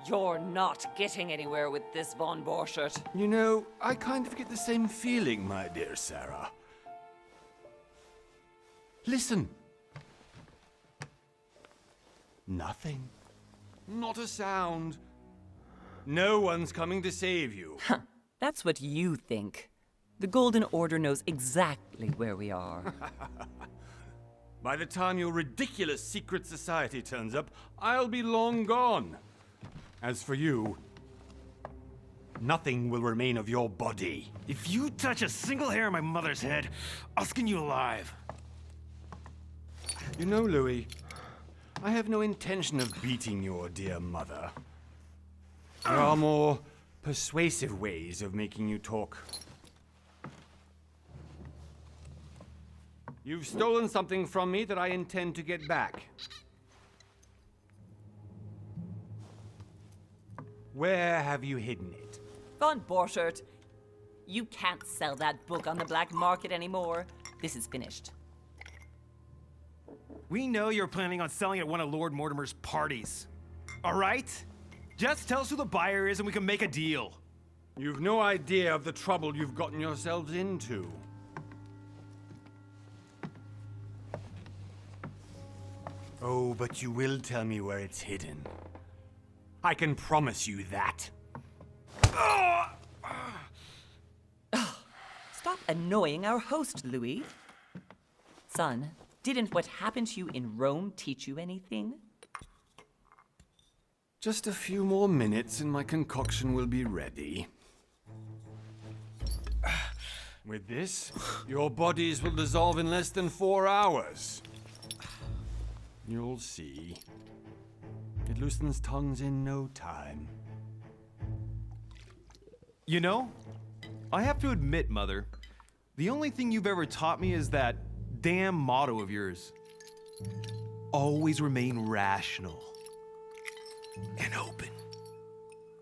You're not getting anywhere with this, von Borchert. You know, I kind of get the same feeling, my dear Sarah. Listen. Nothing. Not a sound. No one's coming to save you. That's what you think. The Golden Order knows exactly where we are. By the time your ridiculous secret society turns up, I'll be long gone. As for you, nothing will remain of your body. If you touch a single hair on my mother's head, I'll skin you alive. You know, Louis, I have no intention of beating your dear mother. There are more persuasive ways of making you talk. You've stolen something from me that I intend to get back. Where have you hidden it? Von Borchert, you can't sell that book on the black market anymore. This is finished. We know you're planning on selling at one of Lord Mortimer's parties. All right? Just tell us who the buyer is and we can make a deal. You've no idea of the trouble you've gotten yourselves into. Oh, but you will tell me where it's hidden. I can promise you that. Stop annoying our host, Louis. Son, didn't what happened to you in Rome teach you anything? Just a few more minutes and my concoction will be ready. With this, your bodies will dissolve in less than 4 hours. You'll see. It loosens tongues in no time. You know, I have to admit, Mother, the only thing you've ever taught me is that damn motto of yours. Always remain rational. And open.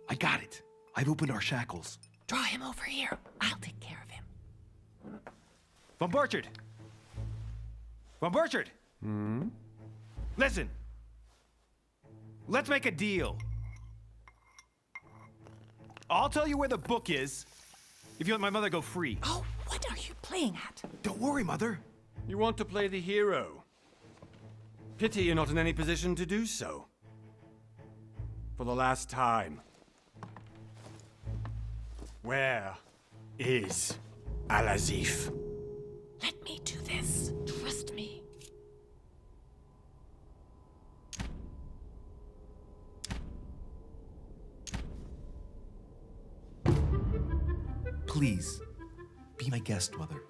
I got it. I've opened our shackles. Draw him over here. I'll take care of him. Von Borchert! Von Borchert! Listen. Let's make a deal. I'll tell you where the book is if you let my mother go free. Oh, what are you playing at? Don't worry, Mother. You want to play the hero. Pity you're not in any position to do so. For the last time. Where is Al-Azif? Let me do this. Trust me. Please, be my guest, Mother.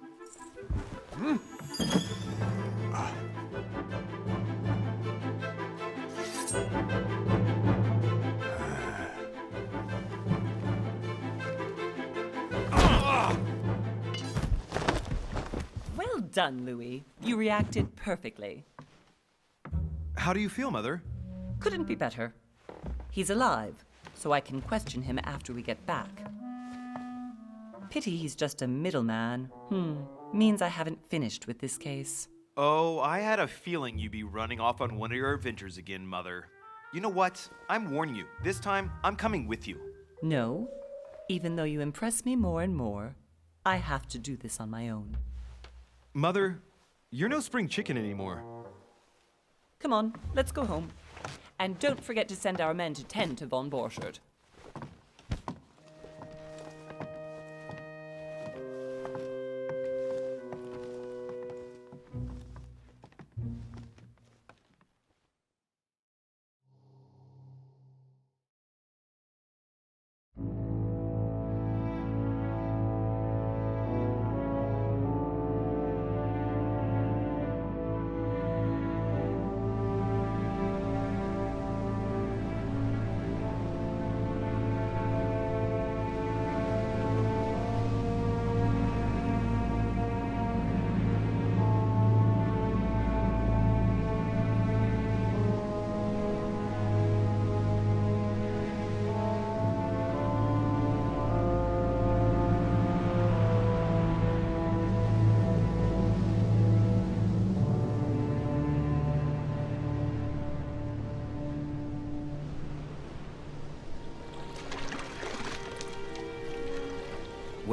Well done, Louis. You reacted perfectly. How do you feel, Mother? Couldn't be better. He's alive, so I can question him after we get back. Pity he's just a middleman. Means I haven't finished with this case. Oh, I had a feeling you'd be running off on one of your adventures again, Mother. You know what? I'm warning you. This time, I'm coming with you. No, even though you impress me more and more, I have to do this on my own. Mother, you're no spring chicken anymore. Come on, let's go home. And don't forget to send our men to tend to von Borchert.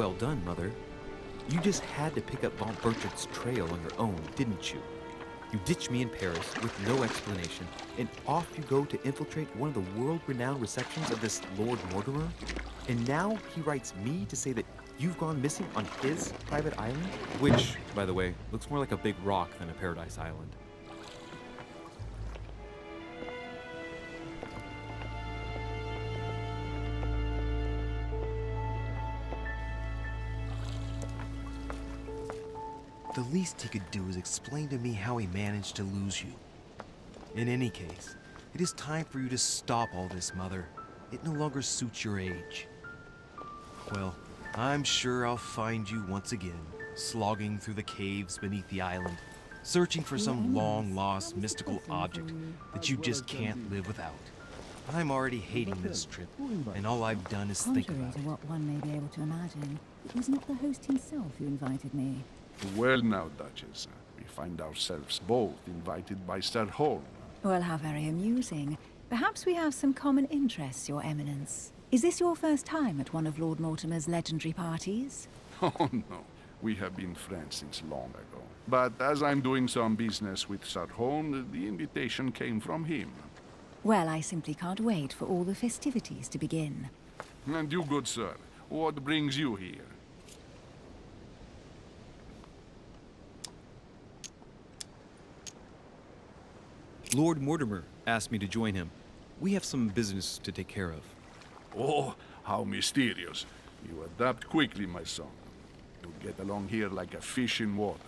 well done, Mother. You just had to pick up Von Burchard's trail on your own, didn't you? You ditch me in Paris with no explanation, and off you go to infiltrate one of the world-renowned receptions of this Lord Mortimer? And now he writes me to say that you've gone missing on his private island? Which, by the way, looks more like a big rock than a paradise island. The least he could do is explain to me how he managed to lose you. In any case, it is time for you to stop all this, Mother. It no longer suits your age. Well, I'm sure I'll find you once again, slogging through the caves beneath the island, searching for some long-lost mystical object that you just can't live without. I'm already hating this trip, and all I've done is think Contrary about to it. what one may be able to imagine, it was not the host himself who invited me. Well now, Duchess, we find ourselves both invited by Sir Holm. Well, how very amusing. Perhaps we have some common interests, Your Eminence. Is this your first time at one of Lord Mortimer's legendary parties? Oh no, we have been friends since long ago. But as I'm doing some business with Sir Holm, the invitation came from him. Well, I simply can't wait for all the festivities to begin. And you, good sir, what brings you here? Lord Mortimer asked me to join him. We have some business to take care of. Oh, how mysterious. You adapt quickly, my son. You get along here like a fish in water.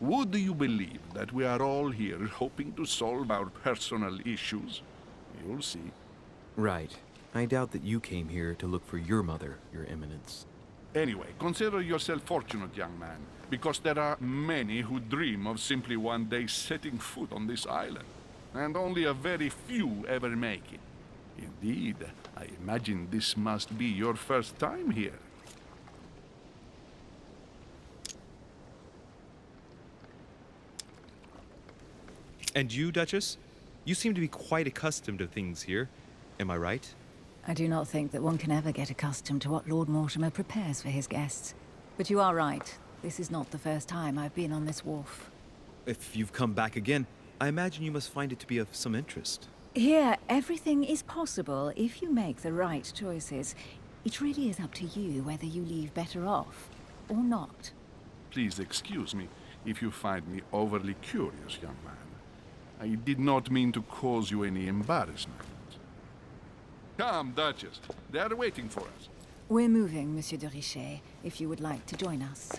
Would you believe that we are all here hoping to solve our personal issues? You'll see. Right. I doubt that you came here to look for your mother, Your Eminence. Anyway, consider yourself fortunate, young man, because there are many who dream of simply one day setting foot on this island, and only a very few ever make it. Indeed, I imagine this must be your first time here. And you, Duchess? You seem to be quite accustomed to things here. Am I right? I do not think that one can ever get accustomed to what Lord Mortimer prepares for his guests. But you are right. This is not the first time I've been on this wharf. If you've come back again, I imagine you must find it to be of some interest. Here, everything is possible if you make the right choices. It really is up to you whether you leave better off or not. Please excuse me if you find me overly curious, young man. I did not mean to cause you any embarrassment. Come, Duchess. They are waiting for us. We're moving, Monsieur de Richet, if you would like to join us.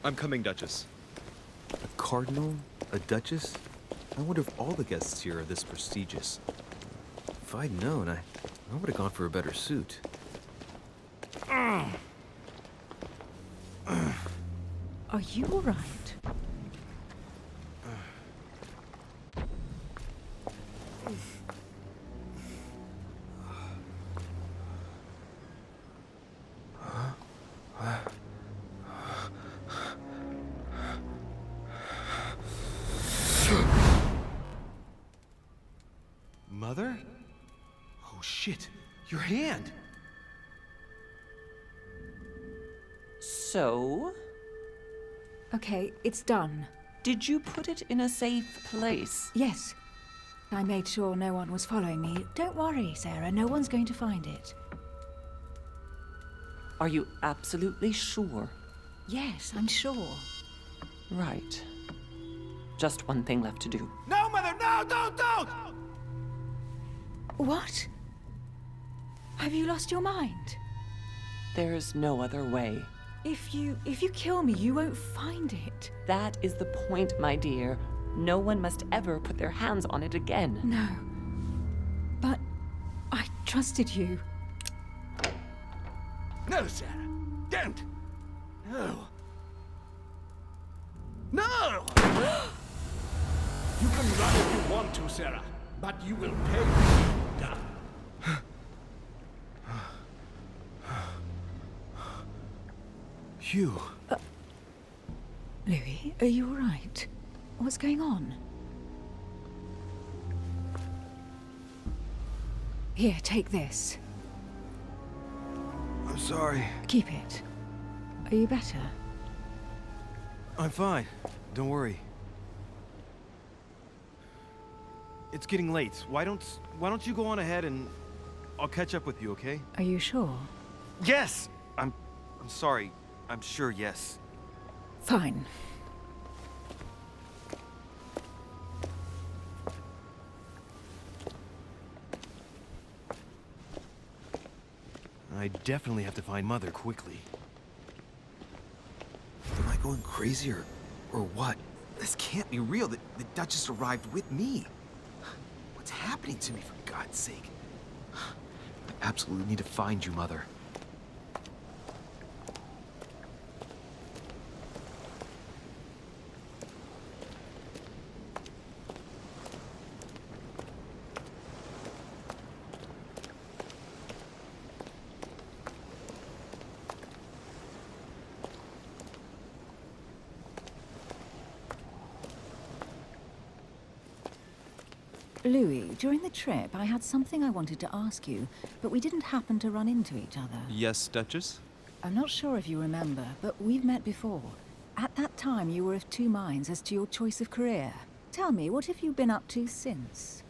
I'm coming, Duchess. A cardinal? A duchess? I wonder if all the guests here are this prestigious. If I'd known, I would have gone for a better suit. Are you all right? Mother? Oh shit, your hand! So, Okay, it's done. did you put it in a safe place? Yes. I made sure no one was following me. Don't worry, Sarah, no one's going to find it. Are you absolutely sure? Yes, I'm sure. Right. Just one thing left to do. No, Mother, no, don't! What? Have you lost your mind? There's no other way. If you kill me, you won't find it. That is the point, my dear. No one must ever put their hands on it again. No. But I trusted you. No, Sarah. Don't. No. No! You can run if you want to, Sarah, but you will pay when you're done. Hugh. Louis, are you all right? What's going on? Here, take this. I'm sorry. Keep it. Are you better? I'm fine. Don't worry. It's getting late. Why don't you go on ahead and I'll catch up with you, okay? Are you sure? Yes! I'm sorry. I'm sure, yes. Fine. I definitely have to find Mother quickly. Am I going crazy or what? This can't be real. The Duchess arrived with me. What's happening to me, for God's sake? I absolutely need to find you, Mother. Louis, during the trip, I had something I wanted to ask you, but we didn't happen to run into each other. Yes, Duchess? I'm not sure if you remember, but we've met before. At that time, you were of two minds as to your choice of career. Tell me, what have you been up to since?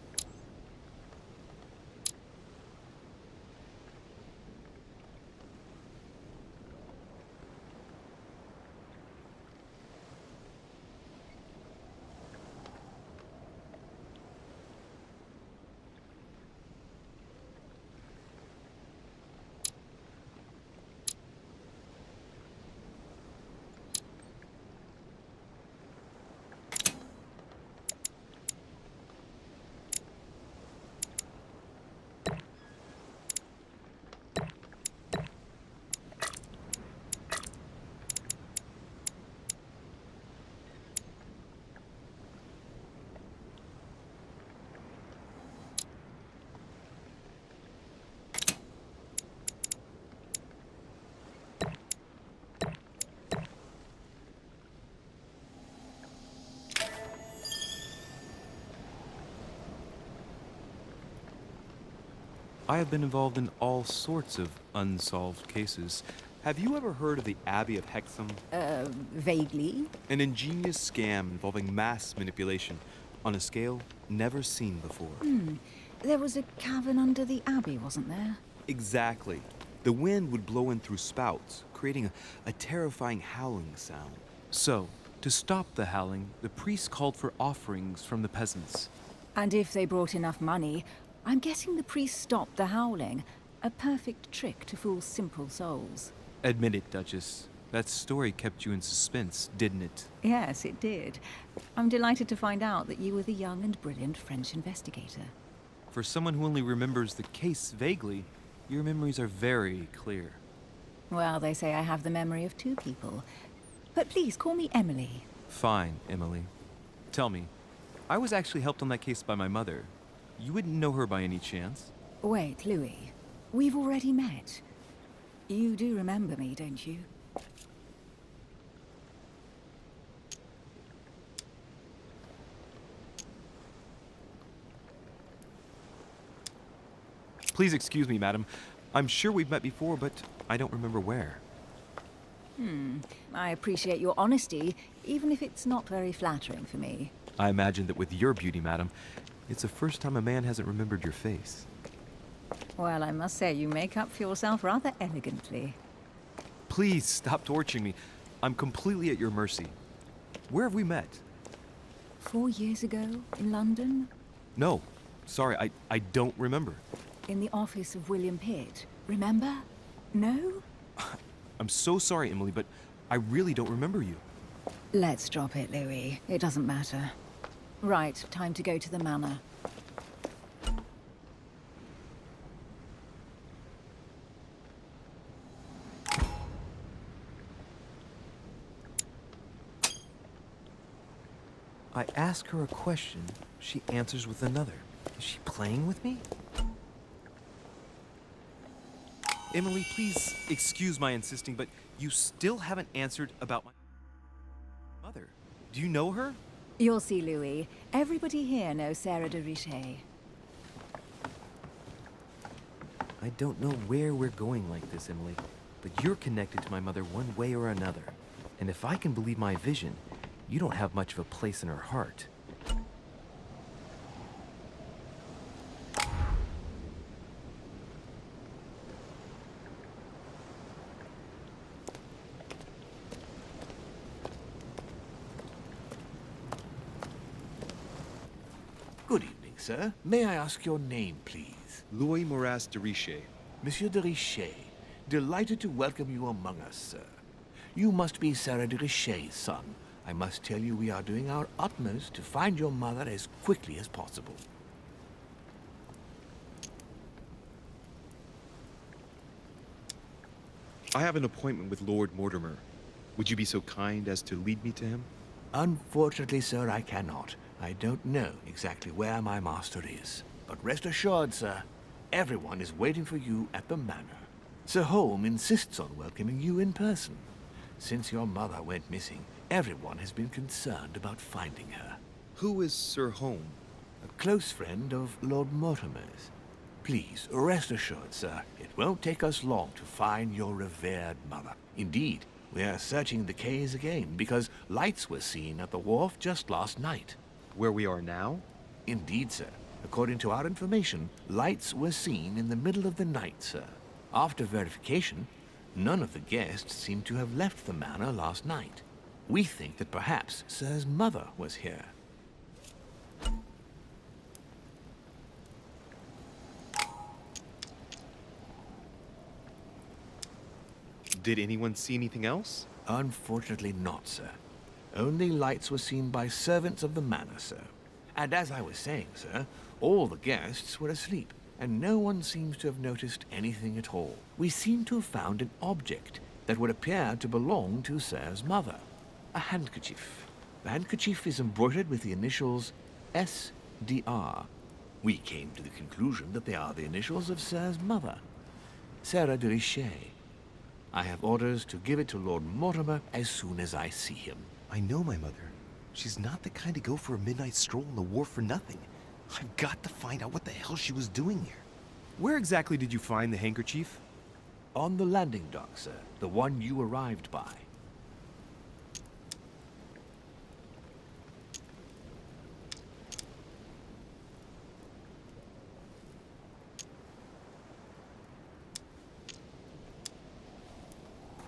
I have been involved in all sorts of unsolved cases. Have you ever heard of the Abbey of Hexham? Vaguely. An ingenious scam involving mass manipulation on a scale never seen before. There was a cavern under the abbey, wasn't there? Exactly. The wind would blow in through spouts, creating a terrifying howling sound. So, to stop the howling, the priests called for offerings from the peasants. And if they brought enough money, I'm guessing the priest stopped the howling. A perfect trick to fool simple souls. Admit it, Duchess. That story kept you in suspense, didn't it? Yes, it did. I'm delighted to find out that you were the young and brilliant French investigator. For someone who only remembers the case vaguely, your memories are very clear. Well, they say I have the memory of two people. But please, call me Emily. Fine, Emily. Tell me, I was actually helped on that case by my mother. You wouldn't know her by any chance? Wait, Louis. We've already met. You do remember me, don't you? Please excuse me, madam. I'm sure we've met before, but I don't remember where. I appreciate your honesty, even if it's not very flattering for me. I imagine that with your beauty, madam, it's the first time a man hasn't remembered your face. Well, I must say, you make up for yourself rather elegantly. Please stop torturing me. I'm completely at your mercy. Where have we met? 4 years ago, in London, No. Sorry, I don't remember. in the office of William Pitt. Remember? No? I'm so sorry, Emily, but I really don't remember you. Let's drop it, Louis. It doesn't matter. Right, time to go to the manor. I ask her a question, she answers with another. Is she playing with me? Emily, please excuse my insisting, but you still haven't answered about my mother. Do you know her? You'll see, Louis. Everybody here knows Sarah de Richet. I don't know where we're going like this, Emily. but you're connected to my mother one way or another. And if I can believe my vision, you don't have much of a place in her heart. Good evening, sir. May I ask your name, please? Louis Moras de Richer. Monsieur de Richer. Delighted to welcome you among us, sir. You must be Sarah de Richer's son. I must tell you we are doing our utmost to find your mother as quickly as possible. I have an appointment with Lord Mortimer. Would you be so kind as to lead me to him? Unfortunately, sir, I cannot. I don't know exactly where my master is. But rest assured, sir, everyone is waiting for you at the manor. Sir Holm insists on welcoming you in person. Since your mother went missing, everyone has been concerned about finding her. Who is Sir Holm? A close friend of Lord Mortimer's. Please, rest assured, sir, it won't take us long to find your revered mother. Indeed, we are searching the quays again because lights were seen at the wharf just last night. Where we are now? Indeed, sir. According to our information, lights were seen in the middle of the night, sir. After verification, none of the guests seem to have left the manor last night. We think that perhaps Sir's mother was here. Did anyone see anything else? Unfortunately not, sir. Only lights were seen by servants of the manor, sir. And as I was saying, sir, all the guests were asleep, and no one seems to have noticed anything at all. We seem to have found an object that would appear to belong to Sir's mother. A handkerchief. The handkerchief is embroidered with the initials SDR. We came to the conclusion that they are the initials of Sir's mother, Sarah de Richer. I have orders to give it to Lord Mortimer as soon as I see him. I know my mother. She's not the kind to go for a midnight stroll on the wharf for nothing. I've got to find out what the hell she was doing here. Where exactly did you find the handkerchief? On the landing dock, sir. The one you arrived by.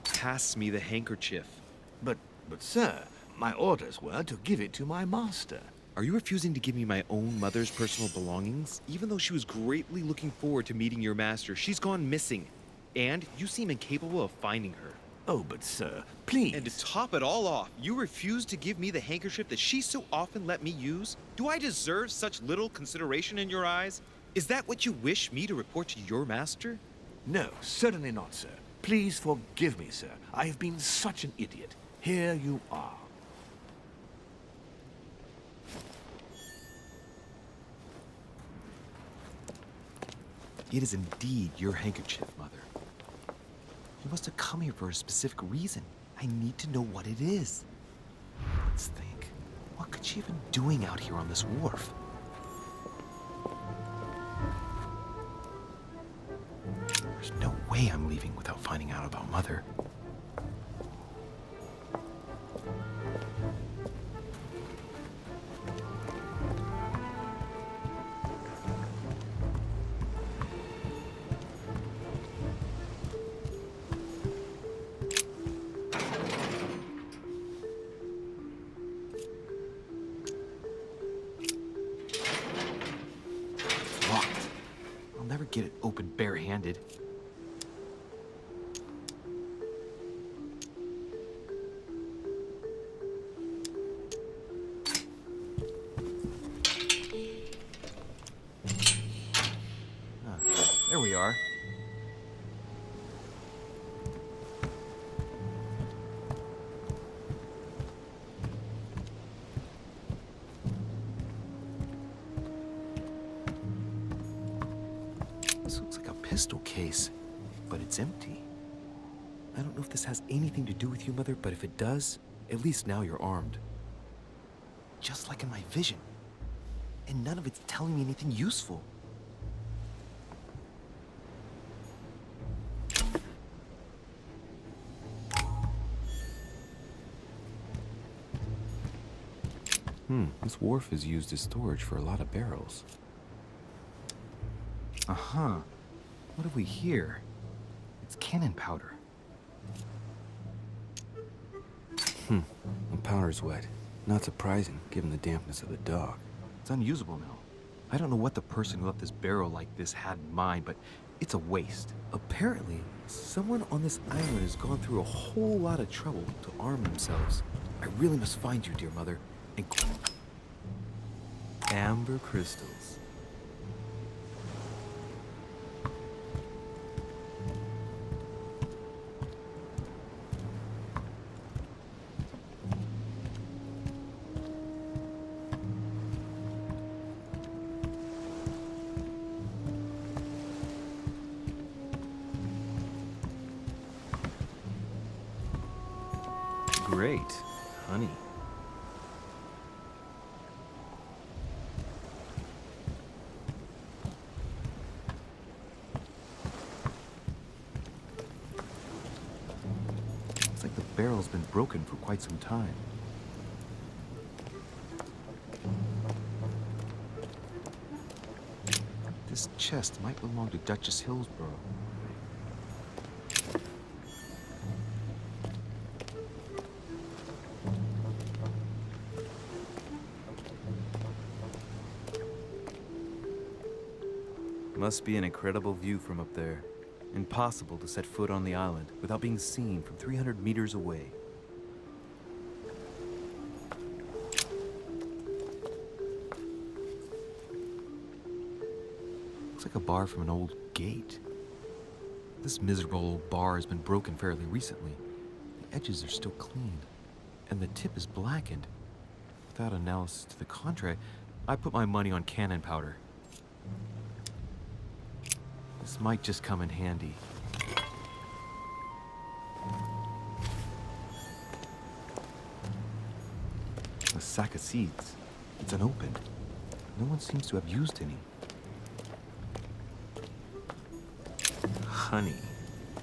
Pass me the handkerchief. But sir, my orders were to give it to my master. Are you refusing to give me my own mother's personal belongings? Even though she was greatly looking forward to meeting your master, she's gone missing. And you seem incapable of finding her. Oh, but sir, please. And to top it all off, you refuse to give me the handkerchief that she so often let me use? Do I deserve such little consideration in your eyes? Is that what you wish me to report to your master? No, certainly not, sir. Please forgive me, sir. I have been such an idiot. Here you are. It is indeed your handkerchief, Mother. You must have come here for a specific reason. I need to know what it is. Let's think. What could she have been doing out here on this wharf? There's no way I'm leaving without finding out about Mother. Locked. I'll never get it open barehanded. There we are. This looks like a pistol case, but it's empty. I don't know if this has anything to do with you, Mother, but if it does, at least now you're armed. Just like in my vision. And none of it's telling me anything useful. This wharf is used as storage for a lot of barrels. Uh-huh. What have we here? It's cannon powder. The powder's wet. Not surprising, given the dampness of the dog. It's unusable now. I don't know what the person who left this barrel like this had in mind, but it's a waste. Apparently, someone on this island has gone through a whole lot of trouble to arm themselves. I really must find you, dear mother, and... Amber crystals. Great. Honey. Looks like the barrel's been broken for quite some time. This chest might belong to Duchess Hillsborough. Must be an incredible view from up there. Impossible to set foot on the island without being seen from 300 meters away. Looks like a bar from an old gate. This miserable old bar has been broken fairly recently. The edges are still clean, and the tip is blackened. Without analysis to the contrary, I put my money on cannon powder. This might just come in handy. A sack of seeds. It's unopened. No one seems to have used any. Honey.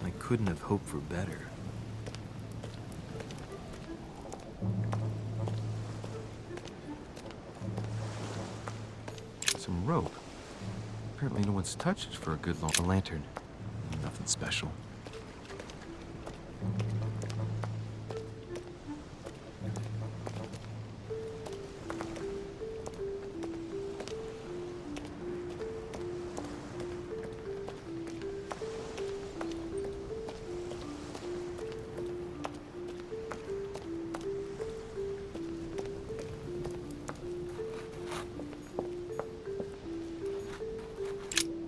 I couldn't have hoped for better. Some rope. Apparently no one's touched it for a good long lantern. Nothing special.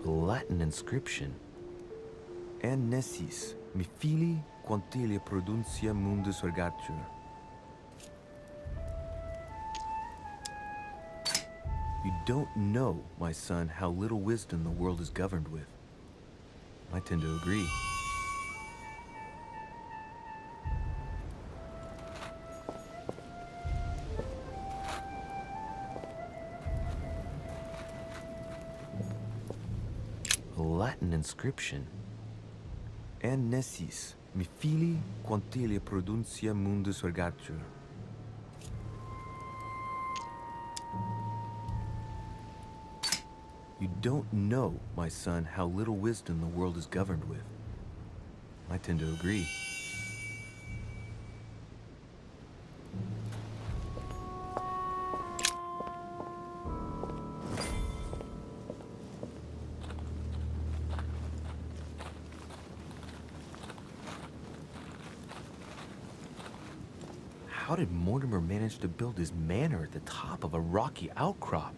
Latin inscription. En nessis, mi fili quantilia produncia mundus ergatur. You don't know, my son, how little wisdom the world is governed with. I tend to agree. Latin inscription. En nessis, mi fili quantilia produncia mundus ergatur. You don't know, my son, how little wisdom the world is governed with. I tend to agree. How did Mortimer manage to build his manor at the top of a rocky outcrop?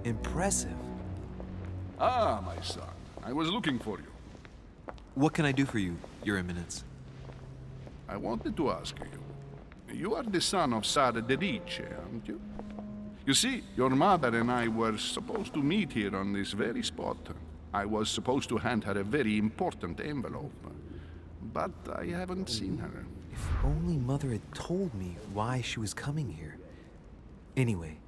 Impressive. Ah, my son. I was looking for you. What can I do for you, Your Eminence? I wanted to ask you. You are the son of Sara de Riche, aren't you? You see, your mother and I were supposed to meet here on this very spot. I was supposed to hand her a very important envelope. But I haven't seen her. If only Mother had told me why she was coming here. Anyway,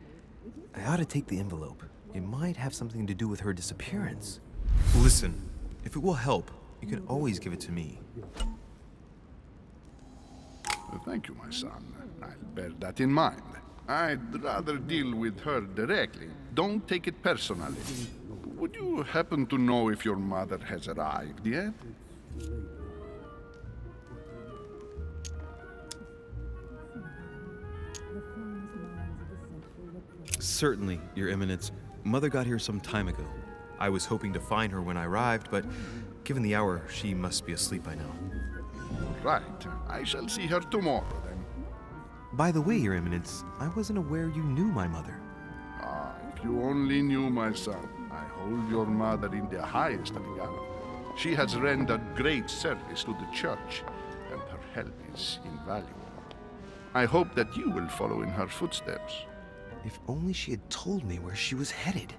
I ought to take the envelope. It might have something to do with her disappearance. Listen, if it will help, you can always give it to me. Thank you, my son. I'll bear that in mind. I'd rather deal with her directly. Don't take it personally. Would you happen to know if your mother has arrived yet? Certainly, Your Eminence. Mother got here some time ago. I was hoping to find her when I arrived, but given the hour, she must be asleep by now. Right. I shall see her tomorrow, then. By the way, Your Eminence, I wasn't aware you knew my mother. Ah, if you only knew, my son. I hold your mother in the highest regard. She has rendered great service to the church, and her help is invaluable. I hope that you will follow in her footsteps. If only she had told me where she was headed.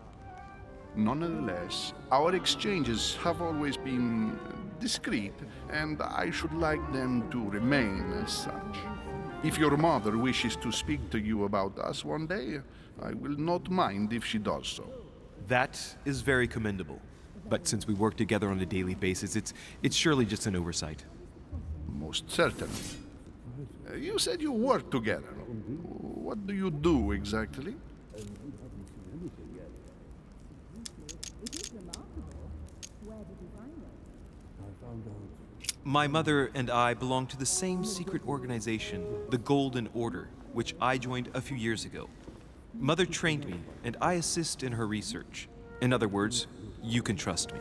Nonetheless, our exchanges have always been discreet, and I should like them to remain as such. If your mother wishes to speak to you about us one day, I will not mind if she does so. That is very commendable. But since we work together on a daily basis, it's surely just an oversight. Most certainly. You said you work together. What do you do exactly? My mother and I belong to the same secret organization, the Golden Order, which I joined a few years ago. Mother trained me, and I assist in her research. In other words, you can trust me.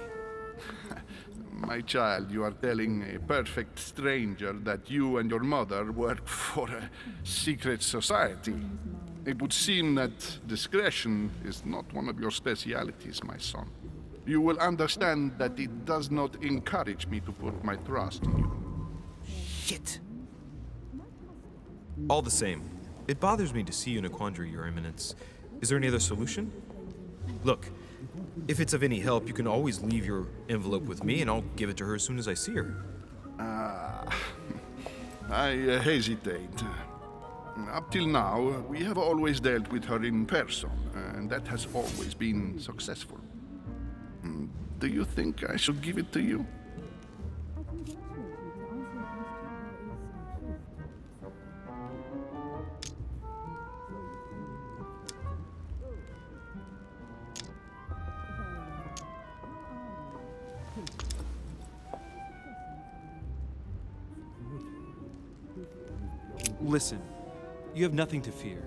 My child, you are telling a perfect stranger that you and your mother work for a secret society. It would seem that discretion is not one of your specialities, my son. You will understand that it does not encourage me to put my trust in you. Shit! All the same, it bothers me to see you in a quandary, Your Eminence. Is there any other solution? Look, if it's of any help, you can always leave your envelope with me, and I'll give it to her as soon as I see her. I hesitate. Up till now, we have always dealt with her in person, and that has always been successful. Do you think I should give it to you? Listen, you have nothing to fear.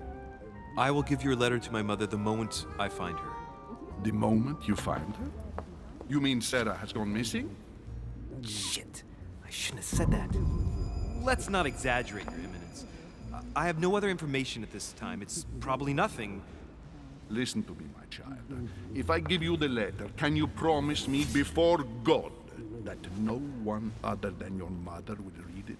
I will give your letter to my mother the moment I find her. The moment you find her? You mean Sarah has gone missing? Shit, I shouldn't have said that. Let's not exaggerate, Your Eminence. I have no other information at this time. It's probably nothing. Listen to me, my child. If I give you the letter, can you promise me before God that no one other than your mother will read it?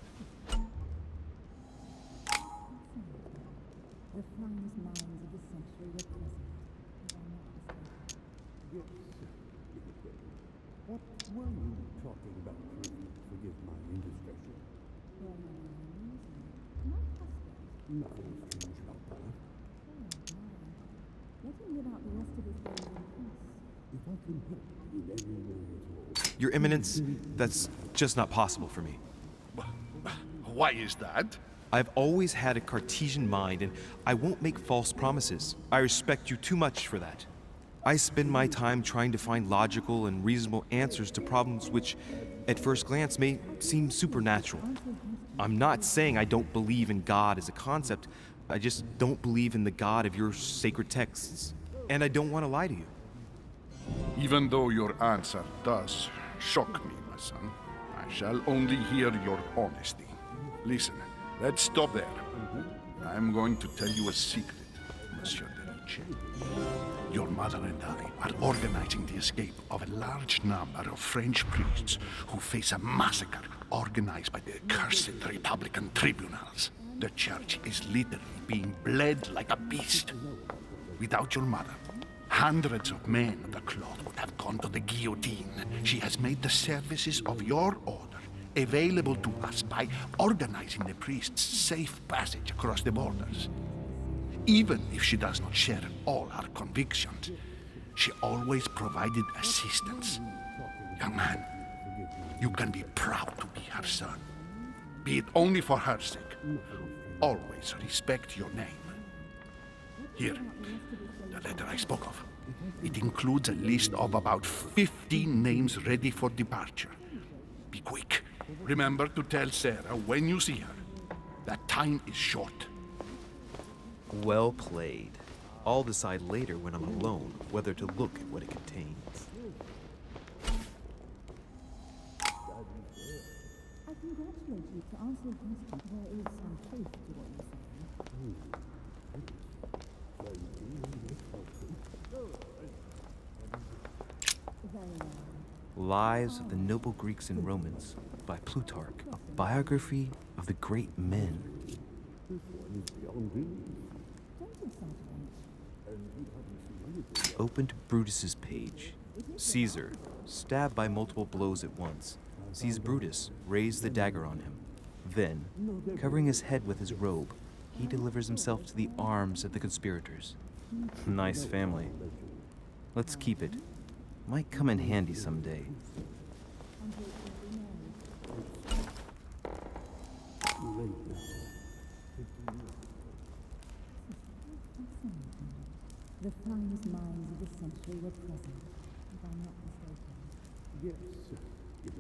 Your Eminence, that's just not possible for me. Why is that? I've always had a Cartesian mind, and I won't make false promises. I respect you too much for that. I spend my time trying to find logical and reasonable answers to problems which, at first glance, may seem supernatural. I'm not saying I don't believe in God as a concept. I just don't believe in the God of your sacred texts. And I don't want to lie to you. Even though your answer does shock me, my son, I shall only hear your honesty. Listen, let's stop there. I'm going to tell you a secret, Monsieur de Riche. Your mother and I are organizing the escape of a large number of French priests who face a massacre organized by the accursed Republican tribunals. The church is literally being bled like a beast. Without your mother, hundreds of men of the cloth would have gone to the guillotine. She has made the services of your order available to us by organizing the priests' safe passage across the borders. Even if she does not share all our convictions, she always provided assistance. Young man, you can be proud to be her son. Be it only for her sake. Always respect your name. Here, the letter I spoke of. It includes a list of about 15 names ready for departure. Be quick. Remember to tell Sarah when you see her that time is short. Well played. I'll decide later when I'm alone whether to look at what it contains. I congratulate you to answer your question. There is some truth to what you say. Lives of the Noble Greeks and Romans by Plutarch, a biography of the great men. Open to Brutus's page. Caesar, stabbed by multiple blows at once, sees Brutus raise the dagger on him. Then, covering his head with his robe, he delivers himself to the arms of the conspirators. Nice family. Let's keep it. Might come in handy someday. The finest minds of the century were present, if I'm not mistaken. Yes.